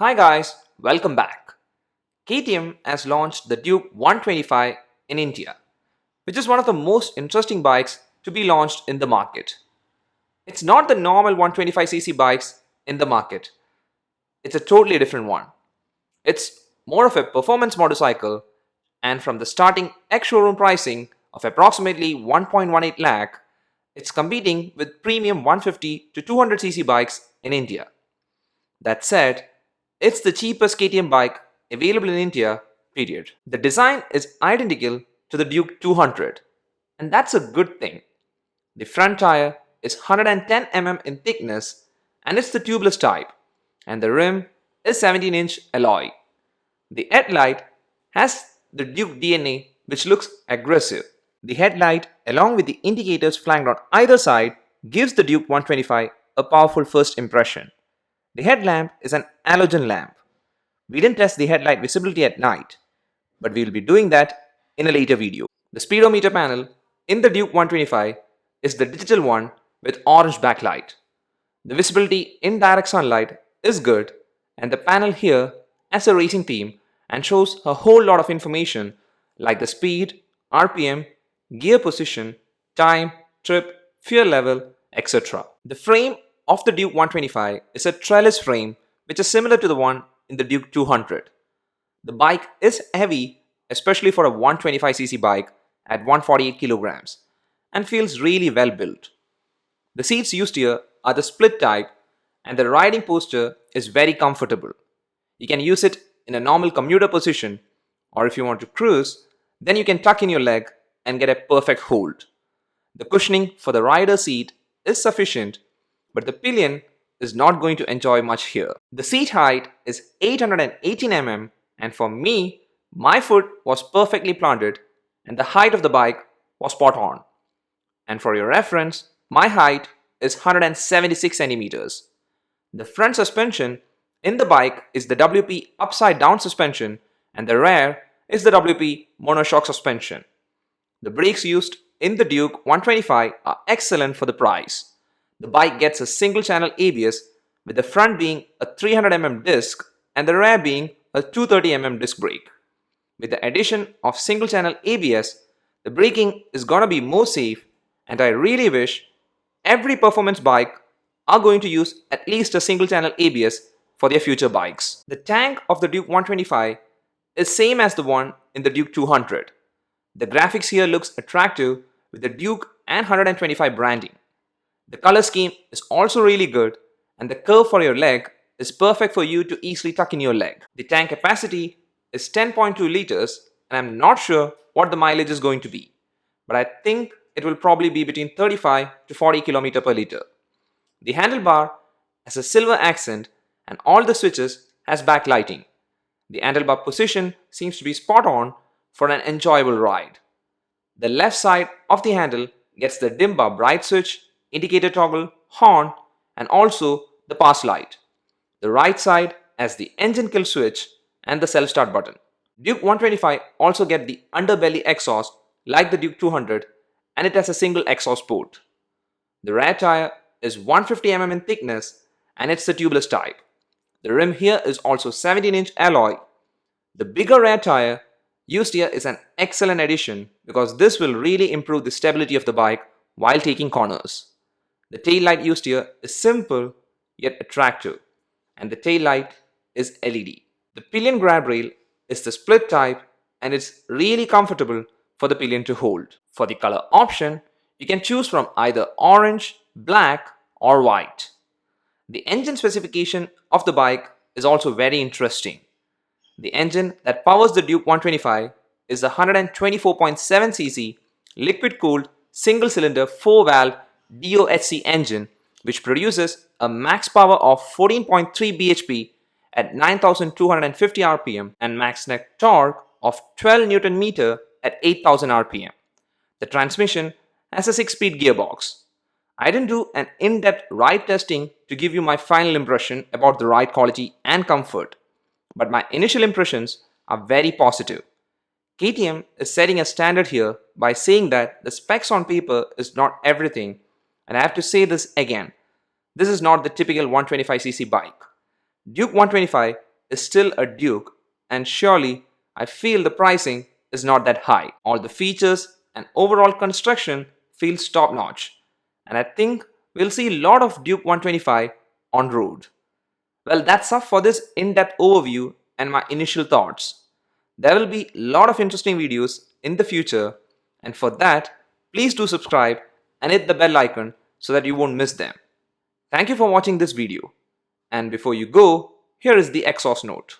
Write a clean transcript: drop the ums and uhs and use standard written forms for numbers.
Hi guys, welcome back. KTM has launched the Duke 125 in India, which is one of the most interesting bikes to be launched in the market. It's not the normal 125cc bikes in the market. It's a totally different one. It's more of a performance motorcycle, and from the starting ex-showroom pricing of approximately 1.18 lakh, it's competing with premium 150 to 200cc bikes in India. That said, it's the cheapest KTM bike available in India, period. The design is identical to the Duke 200, and that's a good thing. The front tire is 110 mm in thickness and it's the tubeless type, and the rim is 17-inch alloy. The headlight has the Duke DNA, which looks aggressive. The headlight, along with the indicators flanked on either side, gives the Duke 125 a powerful first impression. The headlamp is an halogen lamp. We didn't test the headlight visibility at night, but we will be doing that in a later video. The speedometer panel in the Duke 125 is the digital one with orange backlight. The visibility in direct sunlight is good, and the panel here has a racing theme and shows a whole lot of information like the speed, RPM, gear position, time, trip, fuel level, etc. The frame of the Duke 125 is a trellis frame which is similar to the one in the Duke 200. The bike is heavy, especially for a 125cc bike at 148 kilograms, and feels really well built. The seats used here are the split type, and the riding posture is very comfortable. You can use it in a normal commuter position, or if you want to cruise, then you can tuck in your leg and get a perfect hold. The cushioning for the rider seat is sufficient, but the pillion is not going to enjoy much here. The seat height is 818 mm, and for me, my foot was perfectly planted and the height of the bike was spot on. And for your reference, my height is 176 centimeters. The front suspension in the bike is the WP upside down suspension, and the rear is the WP monoshock suspension. The brakes used in the Duke 125 are excellent for the price. The bike gets a single channel ABS, with the front being a 300 mm disc and the rear being a 230 mm disc brake. With the addition of single channel ABS, the braking is gonna be more safe, and I really wish every performance bike are going to use at least a single channel ABS for their future bikes. The tank of the Duke 125 is same as the one in the Duke 200. The graphics here looks attractive with the Duke and 125 branding. The color scheme is also really good, and the curve for your leg is perfect for you to easily tuck in your leg. The tank capacity is 10.2 liters, and I'm not sure what the mileage is going to be, but I think it will probably be between 35 to 40 km per liter. The handlebar has a silver accent, and all the switches has backlighting. The handlebar position seems to be spot on for an enjoyable ride. The left side of the handle gets the dim bar bright switch, indicator toggle, horn, and also the pass light. The right side has the engine kill switch and the self start button. Duke 125 also get the underbelly exhaust like the Duke 200, and it has a single exhaust port. The rear tire is 150 mm in thickness and it's the tubeless type. The rim here is also 17-inch alloy. The bigger rear tire used here is an excellent addition because this will really improve the stability of the bike while taking corners. The taillight used here is simple yet attractive, and the taillight is LED. The pillion grab rail is the split type, and it's really comfortable for the pillion to hold. For the color option, you can choose from either orange, black or white. The engine specification of the bike is also very interesting. The engine that powers the Duke 125 is the 124.7cc liquid-cooled single-cylinder 4-valve DOHC engine, which produces a max power of 14.3 bhp at 9,250 rpm and max net torque of 12 Nm at 8,000 rpm. The transmission has a 6-speed gearbox. I didn't do an in-depth ride testing to give you my final impression about the ride quality and comfort, but my initial impressions are very positive. KTM is setting a standard here by saying that the specs on paper is not everything, and I have to say this again. This is not the typical 125cc bike. Duke 125 is still a Duke, and surely I feel the pricing is not that high. All the features and overall construction feels top notch, and I think we'll see a lot of Duke 125 on road. Well, that's up for this in-depth overview and my initial thoughts. There will be a lot of interesting videos in the future, and for that, please do subscribe and hit the bell icon so that you won't miss them. Thank you for watching this video. And before you go, here is the exhaust note.